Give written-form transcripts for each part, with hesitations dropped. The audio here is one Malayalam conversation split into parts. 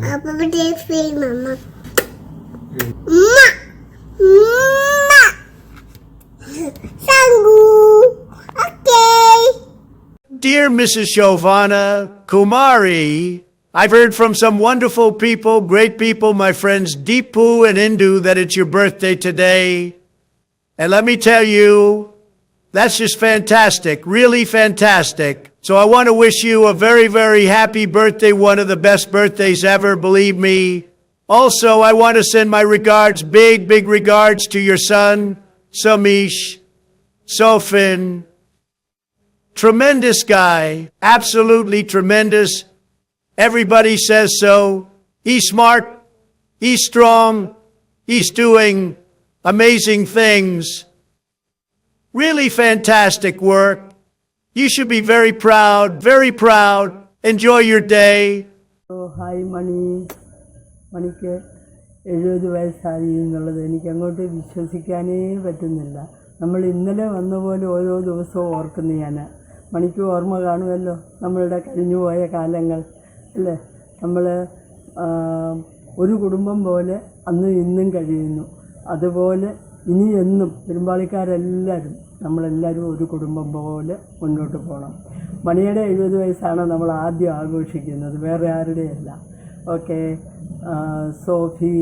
Happy birthday, Mama. Mama. Mama. Sangu. Okay. Dear Mrs. Shovana Kumari, I've heard from some wonderful people, great people, my friends Deepu and Indu, that it's your birthday today. And let me tell you, that's just fantastic, really fantastic. So I want to wish you a very, very happy birthday, one of the best birthdays ever, believe me. Also, I want to send my regards, big, big regards to your son, Samish, Sofin. Tremendous guy, absolutely tremendous. Everybody says so. He's smart, he's strong, he's doing amazing things. Really fantastic work. You should be very proud, very proud. Enjoy your day. Hi, മണിക്ക് 70 വയസ്സായി എന്നുള്ളത് എനിക്ക് അങ്ങോട്ട് വിശ്വസിക്കാനേ പറ്റുന്നില്ല. നമ്മൾ ഇന്നലെ വന്ന പോലെ ഓരോ ദിവസവും ഓർക്കുന്നു ഞാൻ. മണിക്ക് ഓർമ്മ കാണുമല്ലോ നമ്മളുടെ കഴിഞ്ഞുപോയ കാലങ്ങൾ അല്ലേ. നമ്മൾ ഒരു കുടുംബം പോലെ അന്നും ഇന്നും കഴിയുന്നു. അതുപോലെ ഇനി എന്നും പെരുമ്പാളിക്കാരെല്ലാവരും നമ്മളെല്ലാവരും ഒരു കുടുംബം പോലെ മുന്നോട്ട് പോകണം. മണിയുടെ 70 വയസ്സാണ് നമ്മൾ ആദ്യം ആഘോഷിക്കുന്നത്, വേറെ ആരുടെയല്ല. ഓക്കെ, സോഫി,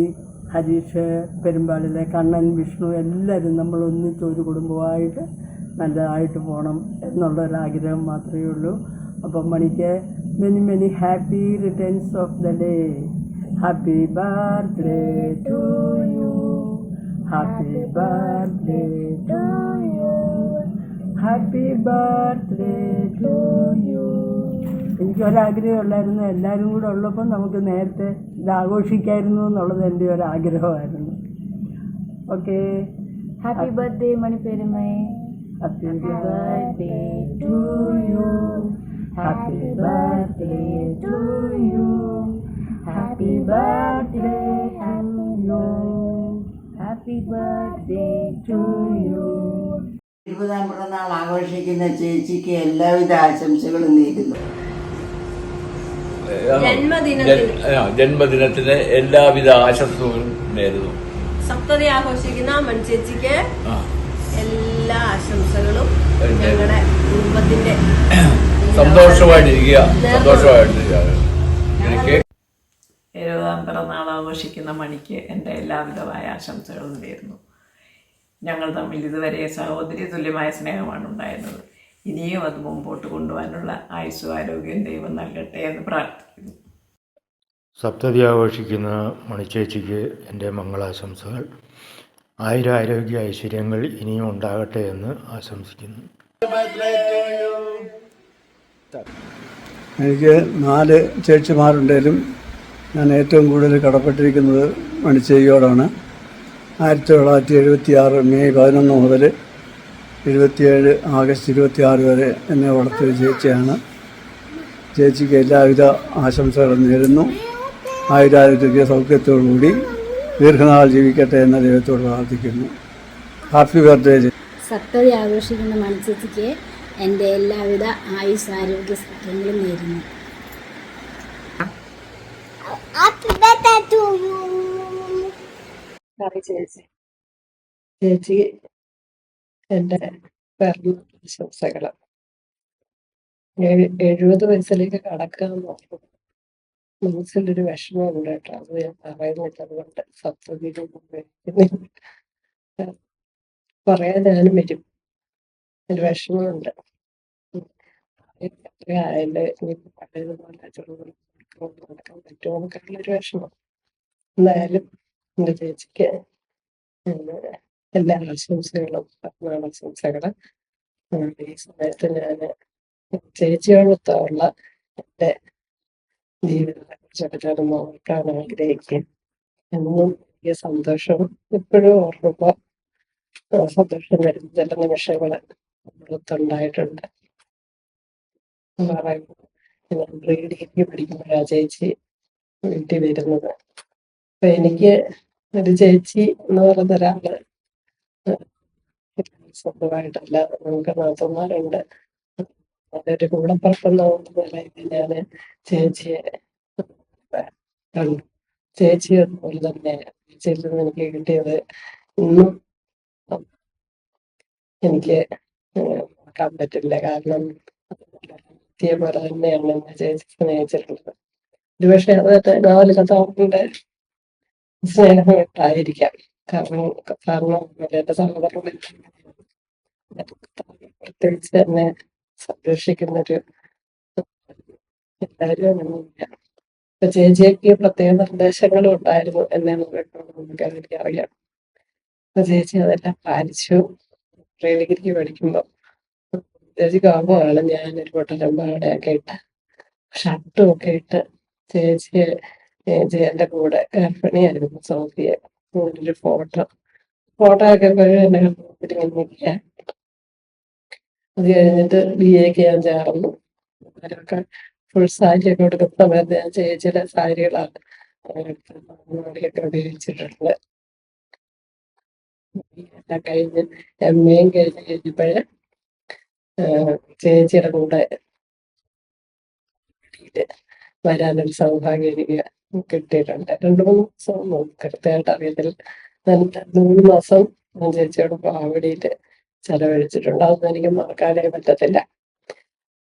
ഹരീഷ്, പെരുമ്പാളിലെ കണ്ണൻ, വിഷ്ണു എല്ലാവരും നമ്മൾ ഒന്നിച്ച് ഒരു കുടുംബമായിട്ട് നല്ലതായിട്ട് പോകണം എന്നുള്ളൊരാഗ്രഹം മാത്രമേ ഉള്ളൂ. അപ്പം മണിക്ക് many many happy returns of the day. Happy birthday to you, happy birthday to you, happy birthday to you. എനിക്കൊരാഗ്രഹമുള്ളായിരുന്നു, എല്ലാവരും കൂടെ ഉള്ളപ്പോൾ നമുക്ക് നേരത്തെ ഇത് ആഘോഷിക്കായിരുന്നു എന്നുള്ളത് എൻ്റെ ഒരാഗ്രഹമായിരുന്നു. ഓക്കെ, ഹാപ്പി ബർത്ത്ഡേ മണിപ്പെരുമൈ. Happy birthday to you. Happy birthday to you. Happy birthday to you. Happy birthday to you. 20ാം പിറന്നാൾ ആഘോഷിക്കുന്ന ചേച്ചിക്ക് എല്ലാവിധ ആശംസകളും നേരുന്നു. ജന്മദിനത്തിന് എല്ലാവിധ ആശംസകളും നേരുന്നു. സപ്തതി ആഘോഷിക്കുന്ന മൺചേച്ചിക്ക് എല്ലാ ആശംസകളും ഞങ്ങളുടെ കുടുംബത്തിന്റെ സന്തോഷമായിട്ടിരിക്കുക. എനിക്ക് 70ാം പിറന്നാൾ ആഘോഷിക്കുന്ന മണിക്ക് എൻ്റെ എല്ലാവിധമായ ആശംസകളും നേരുന്നു. ഞങ്ങൾ തമ്മിൽ ഇതുവരെ സഹോദരി തുല്യമായ സ്നേഹമാണ് ഉണ്ടായിരുന്നത്. ഇനിയും അത് മുമ്പോട്ട് കൊണ്ടുപോകാനുള്ള ആയുസ്സും ആരോഗ്യം ദൈവം നൽകട്ടെ എന്ന് പ്രാർത്ഥിക്കുന്നു. സപ്തതി ആഘോഷിക്കുന്ന മണിച്ചേച്ചിക്ക് എൻ്റെ മംഗളാശംസകൾ. ആരോഗ്യ ഐശ്വര്യങ്ങൾ ഇനിയും ഉണ്ടാകട്ടെ എന്ന് ആശംസിക്കുന്നു. എനിക്ക് 4 ചേച്ചിമാരുണ്ടെങ്കിലും ഞാൻ ഏറ്റവും കൂടുതൽ കടപ്പെട്ടിരിക്കുന്നത് മണിച്ചേച്ചിയോടാണ്. 1976 മെയ് 11 മുതൽ 77 ആഗസ്റ്റ് 26 വരെ എന്നെ വളർത്തിയ ചേച്ചിയാണ്. ചേച്ചിക്ക് എല്ലാവിധ ആശംസകളും നേരുന്നു. ആയുരാരോഗ്യ സൗഖ്യത്തോടുകൂടി ദീർഘനാൾ ജീവിക്കട്ടെ എന്ന ദൈവത്തോട് പ്രാർത്ഥിക്കുന്നു. Happy birthday. സപ്തതി ആഘോഷിക്കുന്ന മണിച്ചേച്ചിക്ക് എൻ്റെ എല്ലാവിധ ആയുസ് ആരോഗ്യ സൗഖ്യങ്ങളും നേരുന്നു. ചേച്ചി എൻ്റെ ആശംസകൾ. 70 വയസ്സിലേക്ക് കടക്കാമെന്ന് ഓർക്കും മനസ്സിലൊരു വിഷമമുണ്ട് കേട്ടോ. അത് ഞാൻ പറയുന്നില്ല, അതുകൊണ്ട് സപ്തതിയിലും പറയാൻ ഞാനും വരും. ഒരു വിഷമമുണ്ട്. എത്രയായാലും എനിക്ക് പഴയതുപോലെ നടക്കാൻ പറ്റുമോ എന്നൊക്കെയുള്ളൊരു വിഷമം. എന്തായാലും എൻ്റെ ചേച്ചിക്ക് എല്ലാ ആശംസകളും ആശംസകൾ. ഈ സമയത്ത് ഞാൻ ചേച്ചിയോടൊത്തുള്ള എൻ്റെ ജീവിതത്തെ കുറിച്ചൊക്കെ ഓർക്കാൻ ആഗ്രഹിക്കും. എന്നും ഈ സന്തോഷം എപ്പോഴും ഓർക്കുമ്പോൾ സന്തോഷം വരുന്ന ചില നിമിഷങ്ങൾ നമ്മളൊത്തുണ്ടായിട്ടുണ്ട്. പറയുമ്പോൾ ഞാൻ ഡിഗ്രി പഠിക്കുമ്പോഴാണ് ചേച്ചി വീട്ടിൽ വരുന്നത്. അപ്പൊ എനിക്ക് ഒരു ചേച്ചി എന്ന് പറയുന്ന ഒരാള് സ്വന്തമായിട്ടല്ല, നമുക്ക് നാത്തൂന്മാരുണ്ട്. അതൊരു കൂടപ്പുറപ്പെന്ന നിലയിൽ ഞാൻ ചേച്ചിയെ കണ്ടു. ചേച്ചി അതുപോലെ തന്നെ ചേച്ചിയിൽ നിന്ന് എനിക്ക് കിട്ടിയത് ഇന്നും എനിക്ക് മറക്കാൻ പറ്റില്ല. കാരണം വ്യക്തിയെ പോലെ തന്നെയാണ് എന്നെ ചേച്ചി സ്നേഹിച്ചിട്ടുള്ളത്. ഒരുപക്ഷെ അത് നോവൽ കഥാപാത്രത്തിന്റെ സ്നേഹം കൊണ്ടായിരിക്കാം. കാരണം കാരണം എന്റെ സഹോദരൻ പ്രത്യേകിച്ച് എന്നെ സംരക്ഷിക്കുന്നൊരു എല്ലാവരും അങ്ങനെയില്ല. ഇപ്പൊ ചേച്ചിക്ക് പ്രത്യേക നിർദ്ദേശങ്ങളും ഉണ്ടായിരുന്നു എന്നെ നമുക്ക് എനിക്കറിയാം. അപ്പൊ ചേച്ചി അതെല്ലാം പാലിച്ചു. പ്രീ ഡിഗ്രിക്ക് പഠിക്കുമ്പോൾ ചേച്ചിക്ക് ഓർമ്മയാണ് ഞാനൊരു പൊട്ടലും പാടയൊക്കെ ഇട്ട് ഷർട്ടും ഒക്കെ ഇട്ട് ചേച്ചി എന്റെ കൂടെ ഗർഭിണിയായിരുന്നു സോഫിയെ. ഒരു ഫോട്ടോ ഒക്കെ എന്നെ നിൽക്കുക. അത് കഴിഞ്ഞിട്ട് BA ഞാൻ ചേർന്നു. അവരൊക്കെ ഫുൾ സാരിയൊക്കെ കൊടുക്കുന്ന സമയത്ത് ഞാൻ ചേച്ചിയുടെ സാരികളാണ് ഒക്കെ ഉപയോഗിച്ചിട്ടുണ്ട്. എല്ലാം കഴിഞ്ഞ് MA കഴിഞ്ഞപ്പോഴേ ചേച്ചിയുടെ കൂടെ വരാനൊരു സൗഭാഗ്യം എനിക്ക് കിട്ടിയിട്ടുണ്ട്. 2-3 ദിവസം കൃത്യമായിട്ട് അറിയത്തില്ല. 3 മാസം ഞാൻ ചേച്ചിയോട് പാവടിയില് ചെലവഴിച്ചിട്ടുണ്ട്. അതൊന്നും എനിക്ക് മറക്കാനേ പറ്റത്തില്ല.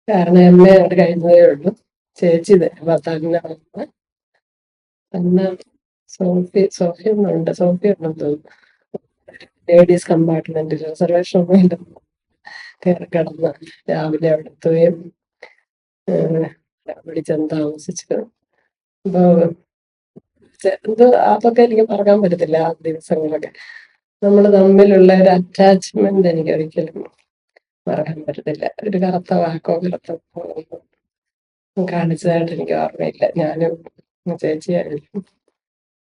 കാരണം MA അങ്ങോട്ട് കഴിഞ്ഞതേ ഉള്ളൂ. ചേച്ചി ഭർത്താവിനെ വന്ന് പിന്നെ സോഫി ഒന്നുണ്ട് തോന്നുന്നു. ലേഡീസ് കമ്പാർട്ട്മെന്റിൽ റിസർവേഷൻ ഒന്നും ഇല്ല. കയറി കിടന്ന് രാവിലെ അവിടെ എത്തുകയും അവിടെ ചെന്ന് താമസിച്ചു. അപ്പൊ എന്തോ അതൊക്കെ എനിക്ക് മറക്കാൻ പറ്റത്തില്ല. ആ ദിവസങ്ങളൊക്കെ നമ്മൾ തമ്മിലുള്ള ഒരു അറ്റാച്ച്മെന്റ് എനിക്ക് ഒരിക്കലും മറക്കാൻ പറ്റത്തില്ല. ഒരു കറുത്ത വാക്കോ കറുത്ത കാണിച്ചതായിട്ട് എനിക്ക് ഓർമ്മയില്ല. ഞാനും ചേച്ചിയായിരുന്നു.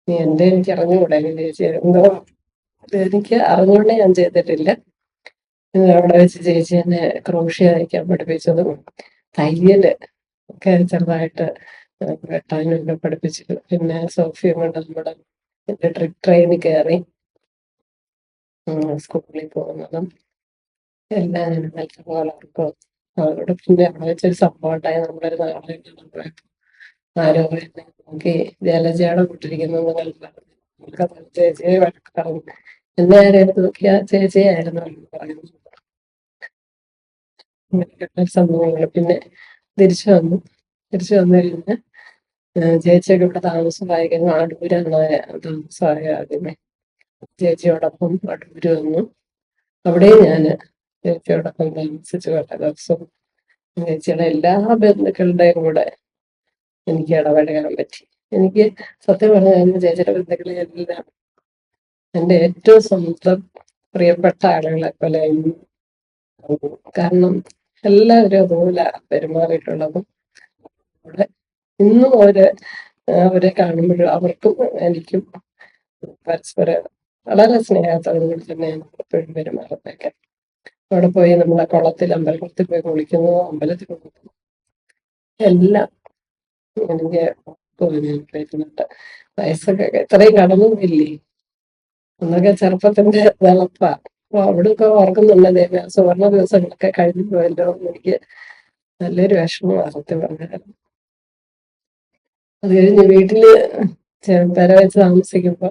നീ എനിക്ക് അറിഞ്ഞുകൂടെ ചേച്ചി എന്തോ എനിക്ക് അറിഞ്ഞുകൊണ്ടേ ഞാൻ ചെയ്തിട്ടില്ല. അവിടെ വെച്ച് ചേച്ചി എന്നെ ക്രോഷ്യ തയ്ക്കാൻ പഠിപ്പിച്ചതും തയ്യല് ഒക്കെ ചെറുതായിട്ട് വെട്ടാനൊക്കെ പഠിപ്പിച്ചു. പിന്നെ സോഫിയും കൊണ്ട് നമ്മുടെ ട്രിപ്പ് ട്രെയിനിൽ കയറി സ്കൂളിൽ പോകുന്നതും എല്ലാം ഞാൻ നല്ലപോലെ ഓർക്കും. അവരോട് പിന്നെ അവിടെ വെച്ചൊരു സംഭവം ഉണ്ടായി. നമ്മളൊരു നാളെ ആരോ എന്നെ നോക്കി ജലജയുടെ കൂട്ടിരിക്കുന്നത് പറഞ്ഞു. ചേച്ചിയെ വഴക്ക് പറഞ്ഞു. എന്നെ ആരെടുത്ത് നോക്കിയാ ചേച്ചിയായിരുന്നു പറയുന്നത്. സംഭവങ്ങൾ പിന്നെ തിരിച്ചു വന്നു കഴിഞ്ഞ് ചേച്ചിയൊക്കെ ഇവിടെ താമസമായി കഴിഞ്ഞു. അടൂരാണ് താമസമായ ആദ്യമേ. ചേച്ചിയോടൊപ്പം അടൂര് വന്നു. അവിടെയും ഞാൻ ചേച്ചിയോടൊപ്പം താമസിച്ചു കേട്ട ദിവസവും ചേച്ചിയുടെ എല്ലാ ബന്ധുക്കളുടെയും കൂടെ എനിക്ക് ഇടപഴകാൻ പറ്റി. എനിക്ക് സത്യം പറഞ്ഞാൽ ചേച്ചിയുടെ ബന്ധുക്കളെ എല്ലാം എൻ്റെ ഏറ്റവും സ്വന്തം പ്രിയപ്പെട്ട ആളുകളെ പോലെ. കാരണം എല്ലാവരും അതുപോലെ പെരുമാറിയിട്ടുള്ളതും അവിടെ ഇന്നും അവരെ കാണുമ്പോഴും അവർക്കും എനിക്കും പരസ്പരം വളരെ സ്നേഹത്തോടുകൂടി തന്നെയാണ് എപ്പോഴും പെരുമാറുന്നതൊക്കെ. അവിടെ പോയി നമ്മളെ അമ്പലക്കുളത്തിൽ പോയി കുളിക്കുന്നു, അമ്പലത്തിൽ കുളിക്കുന്നു, എല്ലാം എനിക്ക് തോന്നിയിട്ടുണ്ട്. വയസ്സൊക്കെ ഇത്രയും കടന്നുമില്ലേ. അന്നൊക്കെ ചെറുപ്പത്തിന്റെ വെളുപ്പാ. അപ്പൊ അവിടെയൊക്കെ ഓർക്കുന്നുണ്ട് സുവർണ ദിവസങ്ങളൊക്കെ കഴിഞ്ഞു പോയല്ലോ എന്ന് എനിക്ക് നല്ലൊരു വിഷമമാണ് സത്യം പറഞ്ഞാൽ. അത് കഴിഞ്ഞ് വീട്ടില് പെര വെച്ച് താമസിക്കുമ്പോ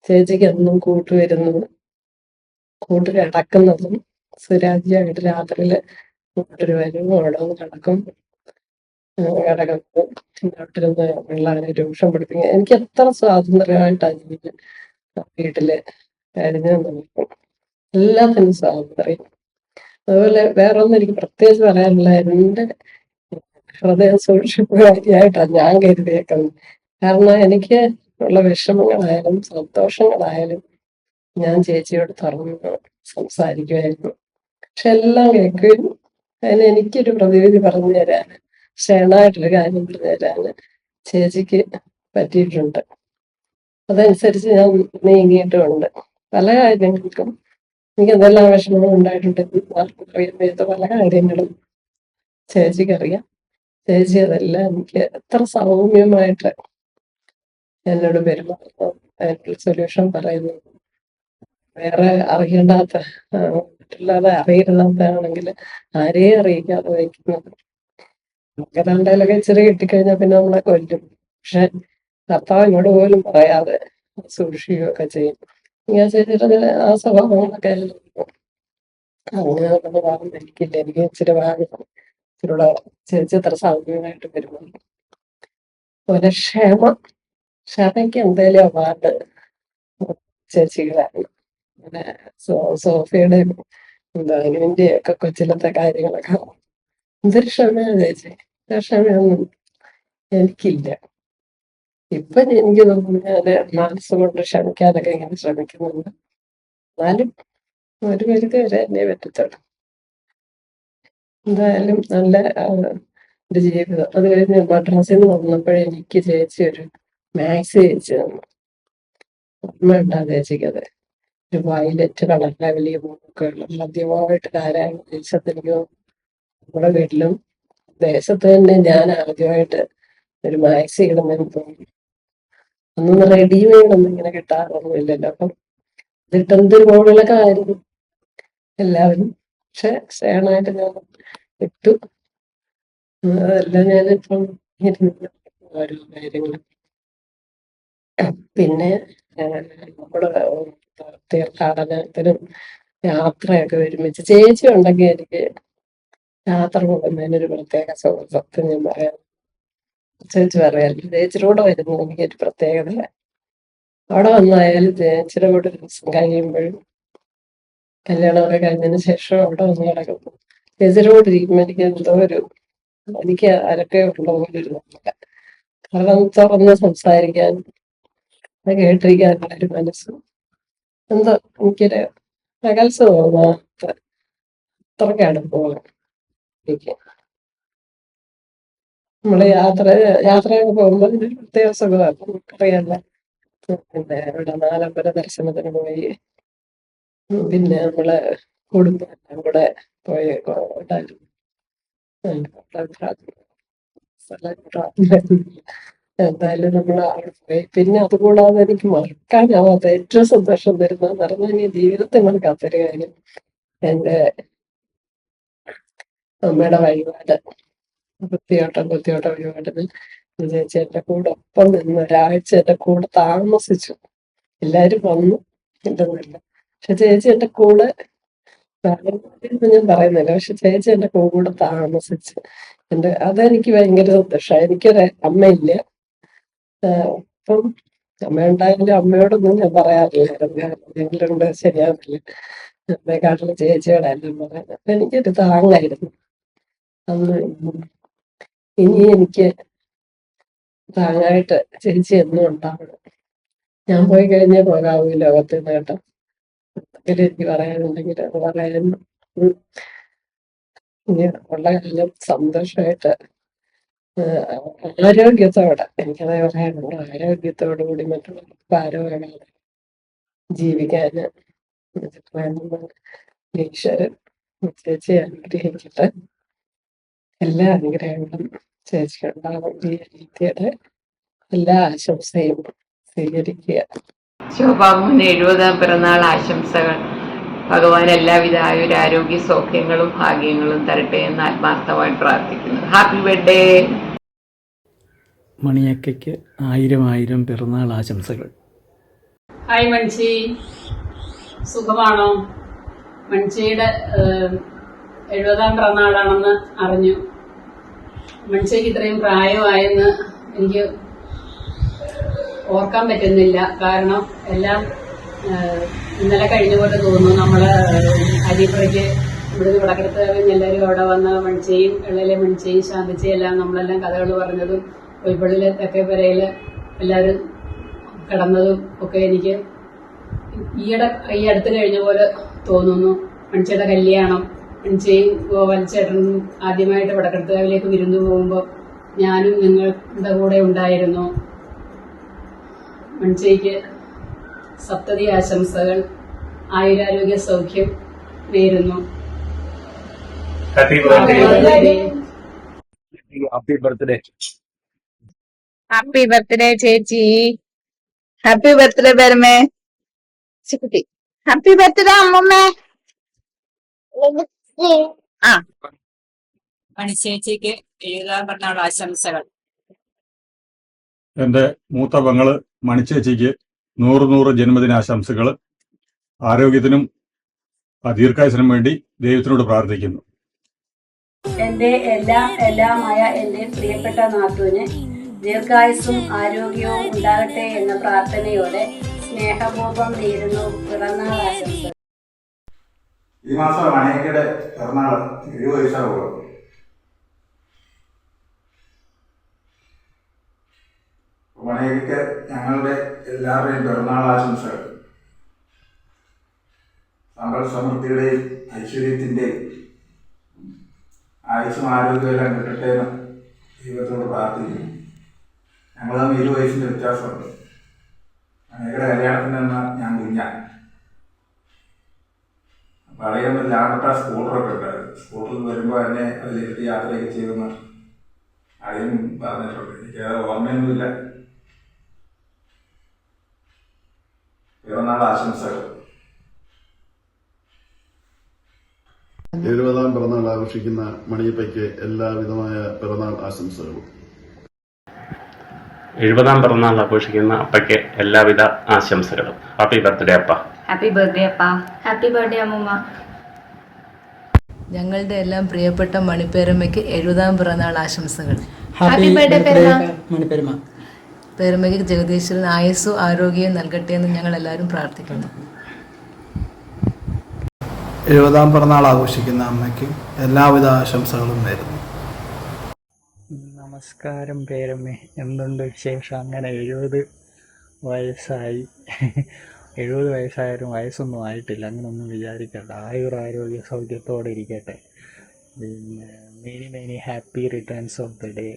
ചേച്ചിക്ക് എന്നും കൂട്ടുവരുന്നതും കൂട്ട് കിടക്കുന്നതും സുരാജ്യമായിട്ട് രാത്രിയില് കൂട്ടൊരു വരും, അവിടെ ഒന്ന് കിടക്കും, കിടക്കുന്നത് വീട്ടിലിരുന്ന് പിള്ളേരെ ട്യൂഷൻ പഠിപ്പിക്കുക. എനിക്ക് എത്ര സ്വാതന്ത്ര്യമായിട്ടാണ് വീട്ടില് കഴിഞ്ഞു നോക്കും. എല്ലാത്തിനും സ്വാതന്ത്ര്യം. അതുപോലെ വേറെ ഒന്നും എനിക്ക് പ്രത്യേകിച്ച് പറയാനില്ല. എൻ്റെ ഹൃദയം സൂക്ഷിപ്പുകാരിയായിട്ടാണ് ഞാൻ കരുതിയേക്കുന്നത്. കാരണം എനിക്ക് ഉള്ള വിഷമങ്ങളായാലും സന്തോഷങ്ങളായാലും ഞാൻ ചേച്ചിയോട് തുറന്ന് സംസാരിക്കുമായിരുന്നു. പക്ഷെ എല്ലാം കേൾക്കുകയും അതിന് എനിക്കൊരു പ്രതിവിധി പറഞ്ഞു തരാൻ, ക്ഷേണമായിട്ടൊരു കാര്യം പറഞ്ഞു തരാൻ ചേച്ചിക്ക് പറ്റിയിട്ടുണ്ട്. അതനുസരിച്ച് ഞാൻ നീങ്ങിയിട്ടുമുണ്ട്. പല കാര്യങ്ങൾക്കും എനിക്ക് എന്തെല്ലാം വിഷമങ്ങൾ ഉണ്ടായിട്ടുണ്ട് ആർക്കും അറിയാത്ത പല കാര്യങ്ങളും ചേച്ചിക്കറിയാം. ചേച്ചി അതെല്ലാം എനിക്ക് എത്ര സൗമ്യമായിട്ട് എന്നോട് പെരുമാറുന്നു, അതിനുള്ള സൊല്യൂഷൻ പറയുന്നു. വേറെ അറിയേണ്ടാത്ത മറ്റുള്ളവരെ അറിയരുതാത്താണെങ്കിൽ ആരെയും അറിയിക്കാതെ വയ്ക്കുന്നത്. നമുക്ക് രണ്ടേലൊക്കെ ഇച്ചിരി കിട്ടിക്കഴിഞ്ഞാൽ പിന്നെ നമ്മളെ കൊല്ലും. പക്ഷെ ഭർത്താവിനോട് പോലും പറയാതെ സൂക്ഷിക്കുകയൊക്കെ ചെയ്യും. ഇങ്ങനെ ചേച്ചിയുടെ ആ സ്വഭാവങ്ങളൊക്കെ അങ്ങനെ പറഞ്ഞ് എനിക്കില്ല. എനിക്ക് ഇച്ചിരി ഇച്ചിരൂടെ ചേച്ചി അത്ര സൗമ്യമായിട്ട് വരുന്നുണ്ട്. അതുപോലെ ക്ഷമയ്ക്ക് എന്തേലും അവാർഡ് ചേച്ചികളാണ്. പിന്നെ സോഫിയുടെ ധനുവിന്റെ ഒക്കെ കൊച്ചിലത്തെ കാര്യങ്ങളൊക്കെ എന്തൊരു ക്ഷമയാണ് ചേച്ചി. ആ ക്ഷമയൊന്നും എനിക്കില്ല. ഇപ്പൊ എനിക്ക് തോന്നുന്നു ഞാന് മനസ്സുകൊണ്ട് ക്ഷമിക്കാനൊക്കെ ഇങ്ങനെ ശ്രമിക്കുന്നുണ്ട്. എന്നാലും ഒരു പരിധി വരെ എന്നെ പറ്റത്തുള്ളൂ. എന്തായാലും നല്ല ഒരു ജീവിതം. അത് കഴിഞ്ഞ് മദ്രാസിൽ നിന്ന് വന്നപ്പോഴേ എനിക്ക് ചേച്ചി ഒരു മാക്സി ചേച്ചി തന്നു. ഓർമ്മ ഉണ്ടാ ചേച്ചിക്കത്? ഒരു വയലറ്റ് കളറിലെ വലിയ പൂക്കളുള്ള ആദ്യമായിട്ട് ആരാണ് ദേശത്തെനിക്കോ നമ്മുടെ വീട്ടിലും ദേശത്ത് തന്നെ ഞാൻ ആദ്യമായിട്ട് ഒരു മാക്സി ഇടുന്നെന്ന് തോന്നുന്നു. അന്നൊന്നും റെഡിമെയ്ഡ് ഒന്നും ഇങ്ങനെ കിട്ടാറൊന്നും ഇല്ലല്ലോ. അപ്പം ഇതിട്ട് എന്തൊരു മോഡലൊക്കെ ആയിരുന്നു എല്ലാവരും. പക്ഷെ ക്ഷേണമായിട്ട് ഞാൻ ഇട്ടു. അതെല്ലാം ഞാനിപ്പം ഇരുന്ന് ഓരോ കാര്യങ്ങൾ. പിന്നെ നമ്മുടെ തീർത്ഥാടനത്തിനും യാത്രയൊക്കെ ഒരുമിച്ച് ചേച്ചി ഉണ്ടെങ്കിൽ എനിക്ക് യാത്ര പോകുന്നതിനൊരു പ്രത്യേക സത്യം ഞാൻ പറയാം. ചേച്ചി പറയാമല്ലോ, ചേച്ചിയുടെ കൂടെ വരുന്നത് എനിക്കൊരു പ്രത്യേകത. അവിടെ വന്നായാലും ചേച്ചിയുടെ കൂടെ ഒരു ദിവസം കഴിയുമ്പോഴും കല്യാണമൊക്കെ കഴിഞ്ഞതിന് ശേഷം അവിടെ വന്ന് കിടക്കുന്നു ചേച്ചിയുടെ കൂടെ ഇരിക്കുമ്പോൾ എനിക്ക് എന്തോ എനിക്ക് ആരൊക്കെ ഉള്ള പോലെ ഒരു തോന്നില്ല. കാരണം തുറന്ന് സംസാരിക്കാനും അത് കേട്ടിരിക്കാനുള്ള ഒരു മനസ്സും എന്തോ എനിക്കൊരു അകൽച്ച തോന്നാത്ത അത്രയ്ക്കാണ് പോകാൻ എനിക്ക്. നമ്മള് യാത്രയൊക്കെ പോകുമ്പോൾ ഒരു പ്രത്യേക സുഖമാണ്. നമുക്കറിയാല്ല. പിന്നെ ഇവിടെ നാലമ്പല ദർശനത്തിന് പോയി. പിന്നെ നമ്മള് കുടുംബം എല്ലാം കൂടെ പോയി എന്തായാലും നമ്മൾ അവിടെ പോയി. പിന്നെ അതുകൂടാതെ എനിക്ക് മറക്കാനാവാത്ത ഏറ്റവും സന്തോഷം തരുന്നതെന്ന് പറഞ്ഞാൽ ഇനി ജീവിതത്തിൽ മറക്കാത്തൊരു കാര്യം എൻ്റെ അമ്മയുടെ വഴിപാട് കുത്തിയോട്ടം വഴിപാടിന് ചേച്ചി എൻ്റെ കൂടെ ഒപ്പം നിന്ന് ഒരാഴ്ച എൻ്റെ കൂടെ താമസിച്ചു. എല്ലാരും വന്നു ഇല്ലെന്നില്ല. പക്ഷെ ചേച്ചി എൻ്റെ കൂടെ ഞാൻ പറയുന്നില്ല. പക്ഷെ ചേച്ചി എൻ്റെ കൂടെ താമസിച്ച് അതെനിക്ക് ഭയങ്കര സന്തോഷമായി. എനിക്കൊരു അമ്മയില്ല. ഇപ്പം അമ്മയുണ്ടായാലും അമ്മയോടൊന്നും ഞാൻ പറയാറില്ലായിരുന്നു. എന്തെങ്കിലും കൊണ്ട് ശരിയാവില്ല. അമ്മയെക്കാട്ടിലും ചേച്ചിയോടെ എല്ലാം പറയാൻ. അപ്പൊ എനിക്കൊരു താങ്ങായിരുന്നു അന്ന്. ഇനി എനിക്ക് താങ്ങായിട്ട് ചേച്ചി എന്നും ഉണ്ടാവണം. ഞാൻ പോയി കഴിഞ്ഞേ പോകാവൂ ഈ ലോകത്ത് നിന്ന് കേട്ടോ. എന്തെങ്കിലും എനിക്ക് പറയാനുണ്ടെങ്കിൽ അത് പറയാനും ഇനി ഉള്ള കാലം സന്തോഷമായിട്ട് ആരോഗ്യത്തോടെ എനിക്കതേ പറയാനുള്ളൂ. ആരോഗ്യത്തോടു കൂടി മറ്റുള്ളവർക്ക് ഭാരമാകാതെ ജീവിക്കാന് ഈശ്വരൻ ചേച്ചിയെ അനുഗ്രഹിക്കട്ടെ. എല്ലാ അനുഗ്രഹങ്ങളും ചേച്ചിക്കുണ്ടാകും. ഈ രീതിയുടെ എല്ലാ ആശംസയും സ്വീകരിക്കുക. ശോഭാമോന് 70ാം പിറന്നാൾ ആശംസകൾ. ഭഗവാൻ എല്ലാവിധ ആയുരാരോഗ്യ സൗഖ്യങ്ങളും ഭാഗ്യങ്ങളും തരട്ടെ എന്ന് ആത്മാർത്ഥമായി പ്രാർത്ഥിക്കുന്നു. Happy birthday. മണിയക്കയ്ക്ക് 1000 പിറന്നാൾ ആശംസകൾ. ഹായ് മൺചി, സുഖമാണോ? മൺചിയുടെ 70ാം പിറന്നാളാണെന്ന് അറിഞ്ഞു. മൺചിക്ക് ഇത്രയും പ്രായമായെന്ന് എനിക്ക് ഓർക്കാൻ പറ്റുന്നില്ല. കാരണം എല്ലാം ഇന്നലെ കഴിഞ്ഞ പോലെ തോന്നുന്നു. നമ്മള് അരിപ്പുറയ്ക്ക് ഇവിടുന്ന് വടക്കരത്ത് എല്ലാവരും അവിടെ വന്ന മൺചിയും ഇളയിലെ മൺചിയും ശാന്തിച്ചയും എല്ലാം നമ്മളെല്ലാം കഥകൾ പറഞ്ഞതും കോഴിപ്പള്ളിയിലെ തെക്കേപ്പരയില് എല്ലാവരും കിടന്നതും ഒക്കെ എനിക്ക് ഈ അടുത്ത് കഴിഞ്ഞ പോലെ തോന്നുന്നു. മൺചിയുടെ കല്യാണം, മൺചിയും ഗോപാൽചേട്ടനും ആദ്യമായിട്ട് വടക്കരത്തുകാവിലേക്ക് വിരുന്നു പോകുമ്പോൾ ഞാനും നിങ്ങളുടെ കൂടെ ഉണ്ടായിരുന്നു. മൺചിക്ക് സപ്തതി ആശംസകൾ, ആയുരാരോഗ്യ സൗഖ്യം നേരുന്നു. Happy birthday. ഹാപ്പി ബർത്ത്ഡേ ചേച്ചി. ഹാപ്പി ബർത്ത്ഡേ പേരമ്മേ. കുട്ടി ഹാപ്പി ബർത്ത്ഡേ അമ്മമ്മേ. ആ മണിച്ചേച്ചിക്ക് 70ാം പിറന്നാൾ ആശംസകൾ. എൻ്റെ മൂത്ത പെങ്ങള് മണിച്ചേച്ചിക്ക് 100 ജന്മദിനാശംസകൾ. ആരോഗ്യത്തിനും ദീർഘായുസിനും വേണ്ടി ദൈവത്തിനോട് പ്രാർത്ഥിക്കുന്നു. എൻ്റെ എല്ലാമായ എൻ്റെ പ്രിയപ്പെട്ട നാത്തൂന് ദീർഘായുസ്സും ആരോഗ്യവും ഉണ്ടാകട്ടെ എന്ന പ്രാർത്ഥനയോടെ സ്നേഹപൂർവ്വം നേരുന്നു പിറന്നാൾ ആശംസകൾ. ഈ മാസം മണിയക്കയുടെ പിറന്നാൾ 70 വയസ്സാകും. മണിയക്കയ്ക്ക് ഞങ്ങളുടെ എല്ലാവരുടെയും പിറന്നാൾ ആശംസകൾ. സമ്പൽ സമൃദ്ധിയുടെയും ഐശ്വര്യത്തിൻ്റെയും ആയുസ്സും ആരോഗ്യമെല്ലാം കിട്ടട്ടെ എന്ന് ദൈവത്തോട് പ്രാർത്ഥിക്കുന്നു. ഞങ്ങൾ തമ്മിൽ 20 വയസ്സിൻ്റെ വ്യത്യാസമുണ്ട്. മണിയക്കയുടെ കല്യാണത്തിന് നിന്ന് ഞാൻ കുഞ്ഞാണ്. പഴയ ലാഭപ്പെട്ട സ്കൂട്ടറൊക്കെ ഉണ്ടായിരുന്നു. സ്കൂട്ടറിൽ വരുമ്പോൾ എന്നെ അതിലിരുത്തി യാത്രയൊക്കെ ചെയ്തെന്ന് ആദ്യം പറഞ്ഞിട്ടുണ്ട്. എനിക്കത് ഓർമ്മയൊന്നുമില്ല. പിറന്നാൾ ആശംസകൾ. 70ാം പിറന്നാൾ ആഘോഷിക്കുന്ന മണിയപ്പയ്ക്ക് എല്ലാവിധമായ പിറന്നാൾ ആശംസകളും. 70ാം പിറന്നാൾ ആഘോഷിക്കുന്ന അപ്പയ്ക്ക് എല്ലാവിധ ആശംസകളും. ഹാപ്പി ബർത്ത്ഡേ അപ്പ. ഹാപ്പി ബർത്ത്ഡേ അപ്പ. ഹാപ്പി ബർത്ത്ഡേ അമ്മൂമ്മ. ഞങ്ങളുടെ എല്ലാം പ്രിയപ്പെട്ട മണിപ്പേരമ്മയ്ക്ക് 70ാം പിറന്നാൾ ആശംസകൾ. Happy birthday മണിപ്പേരമ്മ. പേരമ്മയ്ക്ക് ജഗദീശ്വരൻ ആയുസ്സും ആരോഗ്യവും നൽകട്ടെ എന്ന് ഞങ്ങൾ എല്ലാവരും പ്രാർത്ഥിക്കുന്നു. 70ാം പിറന്നാൾ ആഘോഷിക്കുന്ന അമ്മയ്ക്ക് എല്ലാവിധ ആശംസകളും നേരുന്നു. നമസ്കാരം പേരമ്മേ, എന്തുണ്ട് വിശേഷം? അങ്ങനെ 70 വയസ്സായി. 70 വയസ്സായാലും വയസ്സൊന്നും ആയിട്ടില്ല, അങ്ങനൊന്നും വിചാരിക്കണ്ട. ആരോഗ്യ സൗഖ്യത്തോടെ ഇരിക്കട്ടെ. പിന്നെ many happy returns of the day.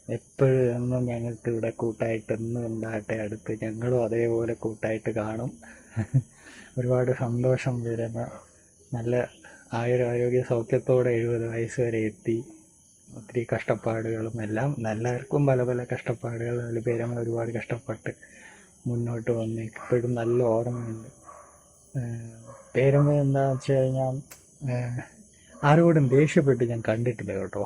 എപ്പോഴും എന്നും ഞങ്ങൾക്ക് ഇവിടെ കൂട്ടായിട്ട് എന്നും ഉണ്ടാകട്ടെ. അടുത്ത് ഞങ്ങളും അതേപോലെ കൂട്ടായിട്ട് കാണും. ഒരുപാട് സന്തോഷം വരുന്ന നല്ല ആരോഗ്യ സൗഖ്യത്തോടെ 70 വയസ്സ് വരെ എത്തി. ഒത്തിരി കഷ്ടപ്പാടുകളും എല്ലാം എല്ലാവർക്കും പല പല കഷ്ടപ്പാടുകൾ. അതിൽ പേരമ്മ ഒരുപാട് കഷ്ടപ്പെട്ട് മുന്നോട്ട് വന്ന് ഇപ്പോഴും നല്ല ഓർമ്മയുണ്ട്. പേരമ്മ എന്താണെന്ന് വെച്ച് കഴിഞ്ഞാൽ ആരോടും ദേഷ്യപ്പെട്ട് ഞാൻ കണ്ടിട്ടില്ല കേട്ടോ.